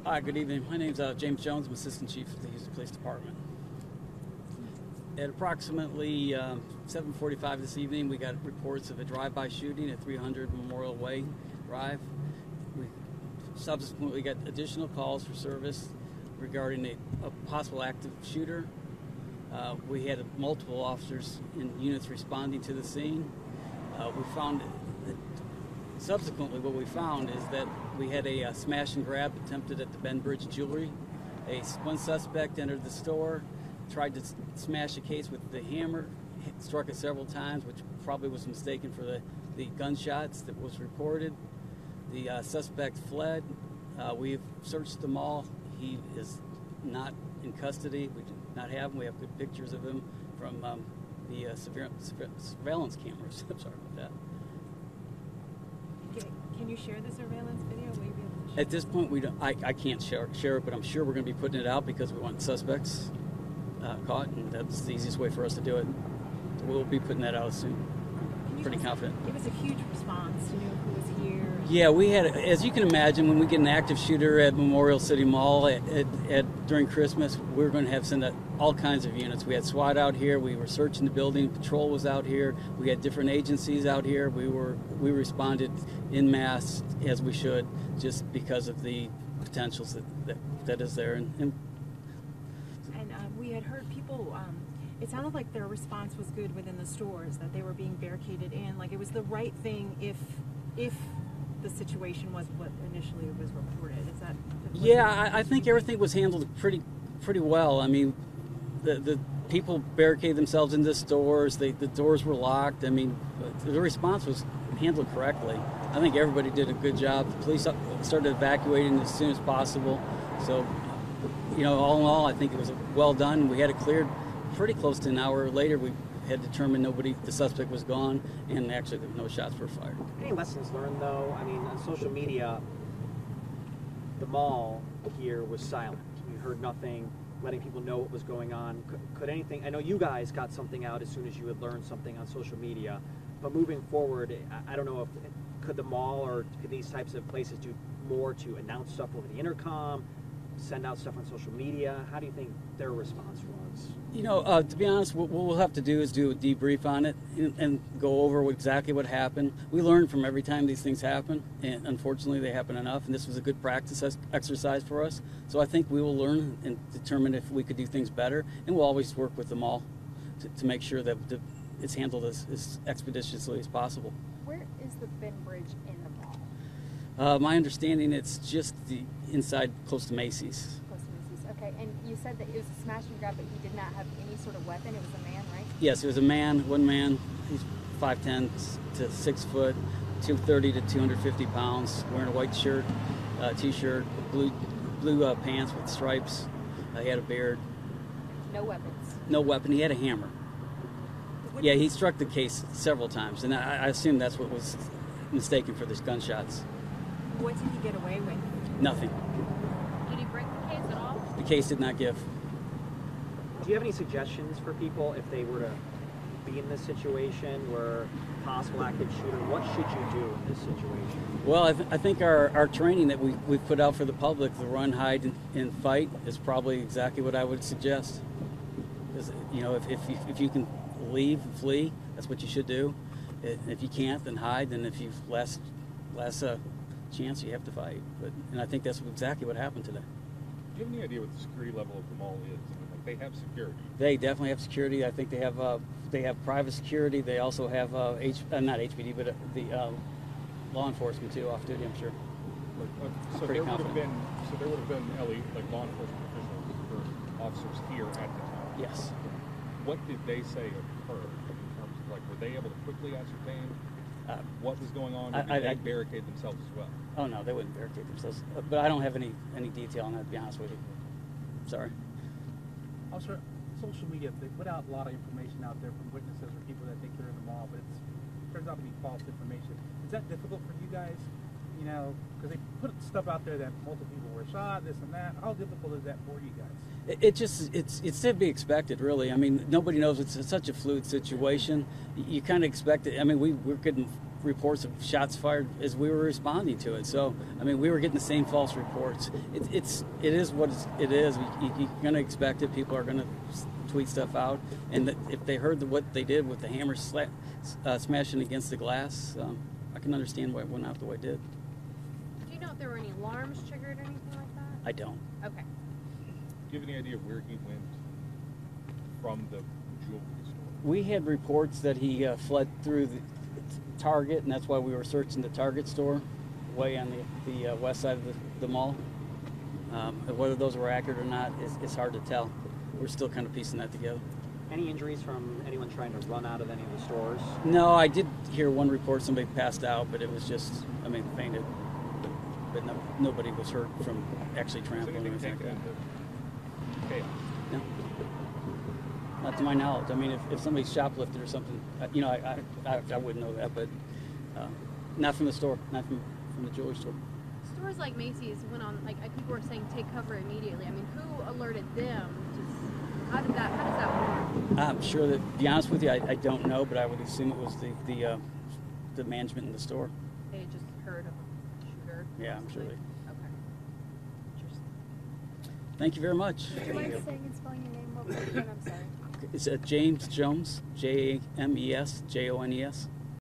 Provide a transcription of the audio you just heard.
Hi, good evening. My name's James Jones. I'm Assistant Chief of the Houston Police Department. At approximately 7:45 this evening, we got reports of a drive-by shooting at 300 Memorial Way Drive. We subsequently got additional calls for service regarding a possible active shooter. We had multiple officers in units responding to the scene. We found Subsequently, what we found is that we had a smash and grab attempted at the Benbridge Jewelry. One suspect entered the store, tried to smash a case with the hammer, struck it several times, which probably was mistaken for the gunshots that was reported. The suspect fled. We've searched the mall. He is not in custody. We do not have him. We have good pictures of him from the surveillance cameras. I'm sorry about that. Can you share the surveillance video? Will you be able to share At this point, we don't. I can't share it, but I'm sure we're going to be putting it out because we want suspects caught, and that's the easiest way for us to do it. So we'll be putting that out soon. Pretty confident. It was a huge response to know who was here. Yeah, we had, as you can imagine, when we get an active shooter at Memorial City Mall during Christmas, we're going to send out all kinds of units. We had SWAT out here. We were searching the building. Patrol was out here. We had different agencies out here. We responded en masse as we should, just because of the potentials that is there. And we had heard people. It sounded like their response was good within the stores, that they were being barricaded in. Like it was the right thing if the situation was what initially was reported. Is that? Yeah, I think everything was handled pretty well. I mean, the people barricaded themselves in the stores. The doors were locked. I mean, the response was handled correctly. I think everybody did a good job. The police started evacuating as soon as possible. So, all in all, I think it was well done. We had it cleared pretty close to an hour later. We had determined the suspect was gone, and actually no shots were fired. Any lessons learned, though? I mean, on social media, the mall here was silent. We heard nothing, letting people know what was going on. Could anything, I know you guys got something out as soon as you had learned something on social media, but moving forward, I don't know could the mall or could these types of places do more to announce stuff over the intercom, send out stuff on social media? How do you think their response was? To be honest, what we'll have to do is do a debrief on it and go over exactly what happened. We learn from every time these things happen, and unfortunately they happen enough, and this was a good practice exercise for us. So I think we will learn and determine if we could do things better, and we'll always work with the mall to make sure that it's handled as expeditiously as possible. Where is the Benbridge in the mall? My understanding, it's just the inside close to Macy's. Close to Macy's. Okay, and you said that it was a smash and grab, but he did not have any sort of weapon. It was a man, right? Yes, it was one man. He's 5'10" to 6 foot, 230 to 250 pounds, wearing a white shirt, t-shirt, blue pants with stripes. He had a beard. No weapons. No weapon. He had a hammer. Yeah, he struck the case several times, and I assume that's what was mistaken for these gunshots. What did he get away with? Nothing. Did he break the case at all? The case did not give. Do you have any suggestions for people if they were to be in this situation where possible active shooter? What should you do in this situation? Well, I think our training that we've put out for the public, the run, hide, and fight, is probably exactly what I would suggest. Because, if you can leave and flee, that's what you should do. If you can't, then hide. And if you've last chance, you have to fight. And I think that's exactly what happened today. Do you have any idea what the security level of the mall is? I mean, like, they have security. They definitely have security. I think they have private security. They also have not HPD, but the law enforcement too, off duty. I'm sure. So there would have been law enforcement officials or officers here at the time. Yes. What did they say occurred in terms of, like, were they able to quickly ascertain what was going on? Or did they barricade themselves as well? Oh no, they wouldn't barricade themselves. But I don't have any detail on that, to be honest with you. Sorry. Also, social media, they put out a lot of information out there from witnesses or people that think they're in the mall, but it turns out to be false information. Is that difficult for you guys? Because they put stuff out there that multiple people were shot, this and that. How difficult is that for you guys? It's to be expected, really. I mean, nobody knows. It's such a fluid situation. You kind of expect it. I mean, we're getting reports of shots fired as we were responding to it. So, I mean, we were getting the same false reports. It is what it is. You're going to expect it. People are going to tweet stuff out. And if they heard what they did with the hammer smashing against the glass, I can understand why it went out the way it did. Do you know if there were any alarms triggered or anything like that? I don't. Okay. Do you have any idea where he went from the jewelry store? We had reports that he fled through the Target, and that's why we were searching the Target store way on the west side of the mall. Whether those were accurate or not is hard to tell. We're still kind of piecing that together. Any injuries from anyone trying to run out of any of the stores? No, I did hear one report somebody passed out, but it was just, I mean, fainted. But nobody was hurt from actually trampling or anything like that. Chaos. No. Not to my knowledge. I mean, if somebody shoplifted or something, you know, I wouldn't know that, but not from the store, not from the jewelry store. Stores like Macy's went on, like people were saying, take cover immediately. I mean, who alerted them? How does that work? I'm sure that, to be honest with you, I don't know, but I would assume it was the management in the store. They had just heard of a shooter. Yeah, I'm sure they. Okay. Interesting. Thank you very much. Do you mind saying and spelling your name? What was it again? I'm sorry. It's James Jones, James Jones.